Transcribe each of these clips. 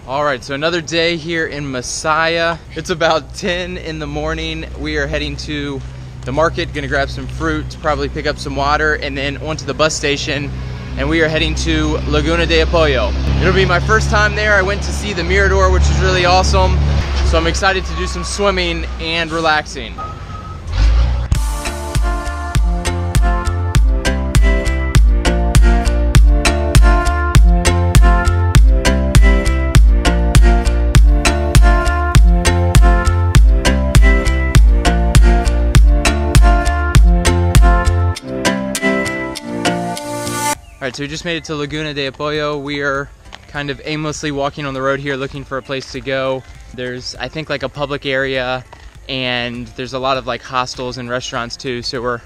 All right, so another day here in Masaya. It's about 10 in the morning. We are heading to the market, gonna grab some fruit, probably pick up some water, and then onto the bus station. And we are heading to Laguna de Apoyo. It'll be my first time there. I went to see the Mirador, which was really awesome. So I'm excited to do some swimming and relaxing. Alright, so we just made it to Laguna de Apoyo. We are kind of aimlessly walking on the road here looking for a place to go. There's, I think, like a public area, and there's a lot of like hostels and restaurants too, so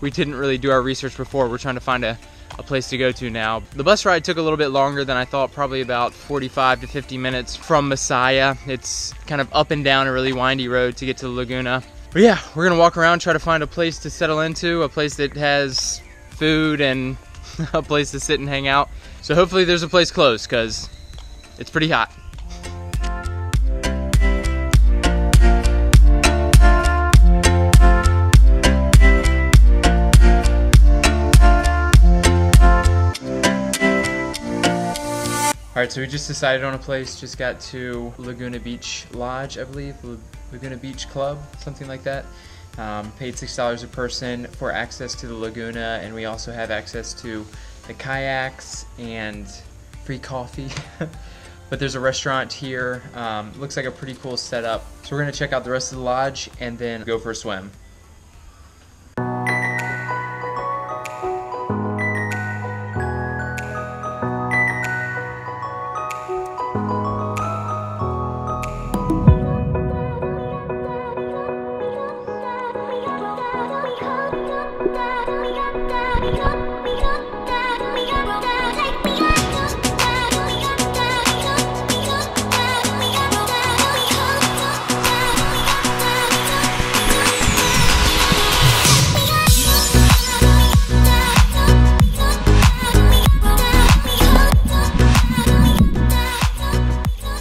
we didn't really do our research before. We're trying to find a place to go to now. The bus ride took a little bit longer than I thought, probably about 45 to 50 minutes from Masaya. It's kind of up and down a really windy road to get to the Laguna. But yeah, we're gonna walk around, try to find a place to settle into, a place that has food and a place to sit and hang out. So hopefully there's a place close, because it's pretty hot. Alright, so we just decided on a place, just got to Laguna Beach Lodge, I believe, Laguna Beach Club, something like that. Paid $6 a person for access to the Laguna, and we also have access to the kayaks and free coffee. But there's a restaurant here. Looks like a pretty cool setup. So we're gonna check out the rest of the lodge and then go for a swim.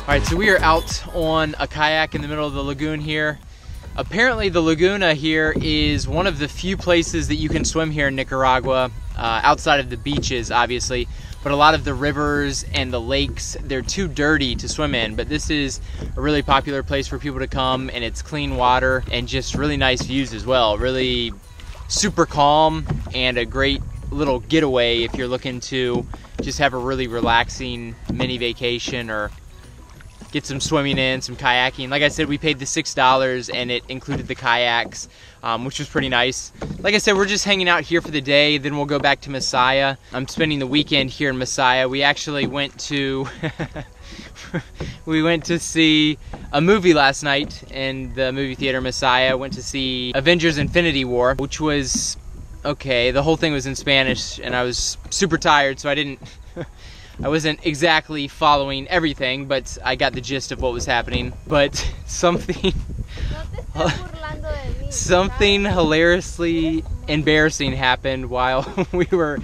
Alright, so we are out on a kayak in the middle of the lagoon here. Apparently the Laguna here is one of the few places that you can swim here in Nicaragua, outside of the beaches obviously, but a lot of the rivers and the lakes, they're too dirty to swim in, but this is a really popular place for people to come, and it's clean water and just really nice views as well. Really super calm and a great little getaway if you're looking to just have a really relaxing mini vacation or get some swimming in, some kayaking. Like I said, we paid the $6 and it included the kayaks, which was pretty nice. Like I said, we're just hanging out here for the day, then we'll go back to Masaya. I'm spending the weekend here in Masaya. We actually went to we went to see a movie last night in the movie theater Masaya. Went to see Avengers Infinity War, which was okay. The whole thing was in Spanish and I was super tired, so I wasn't exactly following everything, but I got the gist of what was happening. But something hilariously embarrassing happened while we were,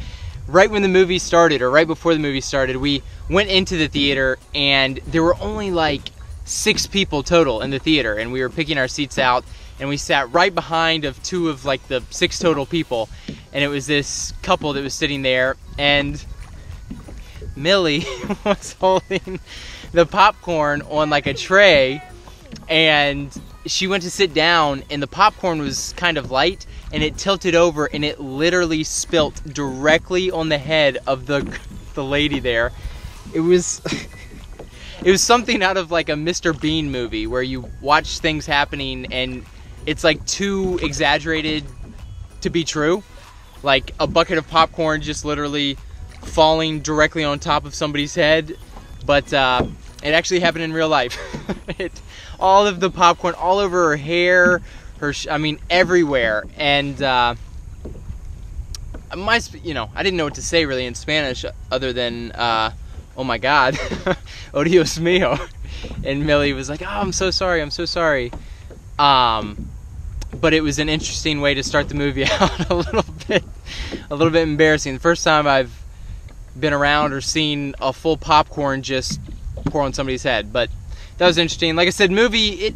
right when the movie started, or right before the movie started, we went into the theater and there were only like 6 people total in the theater, and we were picking our seats out, and we sat right behind of 2 of like the 6 total people, and it was this couple that was sitting there, and Millie was holding the popcorn on like a tray, and she went to sit down and the popcorn was kind of light and it tilted over and it literally spilt directly on the head of the lady there. It was something out of like a Mr. Bean movie where you watch things happening and it's like too exaggerated to be true. Like a bucket of popcorn just literally falling directly on top of somebody's head, but it actually happened in real life. All of the popcorn all over her hair, I mean everywhere, and I didn't know what to say really in Spanish other than oh my god, oh Dios mío, and Millie was like, oh, I'm so sorry, but it was an interesting way to start the movie out. a little bit embarrassing. The first time I've been around or seen a full popcorn just pour on somebody's head. But that was interesting. Like I said, movie,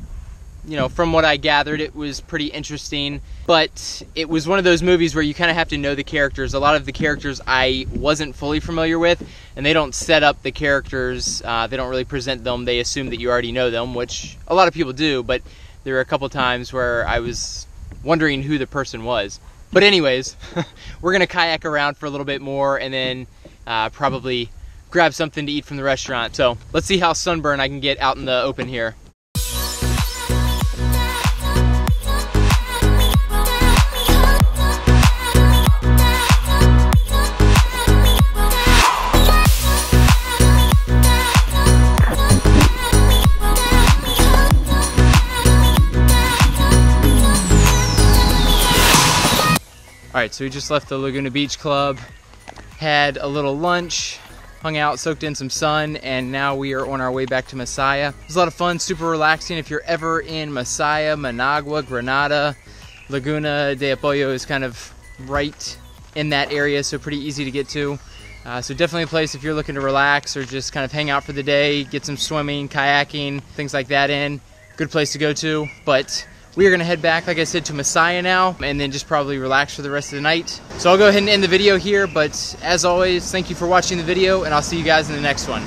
from what I gathered, it was pretty interesting, but it was one of those movies where you kind of have to know the characters. A lot of the characters I wasn't fully familiar with, and they don't set up the characters, they don't really present them, they assume that you already know them, which a lot of people do, but there were a couple times where I was wondering who the person was. But anyways, we're going to kayak around for a little bit more, and then probably grab something to eat from the restaurant. So let's see how sunburned I can get out in the open here. Alright, so we just left the Laguna Beach Club, had a little lunch, hung out, soaked in some sun, and now we are on our way back to Masaya. It was a lot of fun, super relaxing. If you're ever in Masaya, Managua, Granada, Laguna de Apoyo is kind of right in that area, so pretty easy to get to. So definitely a place if you're looking to relax or just kind of hang out for the day, get some swimming, kayaking, things like that in. Good place to go to, but we are going to head back, like I said, to Masaya now, and then just probably relax for the rest of the night. So I'll go ahead and end the video here, but as always, thank you for watching the video, and I'll see you guys in the next one.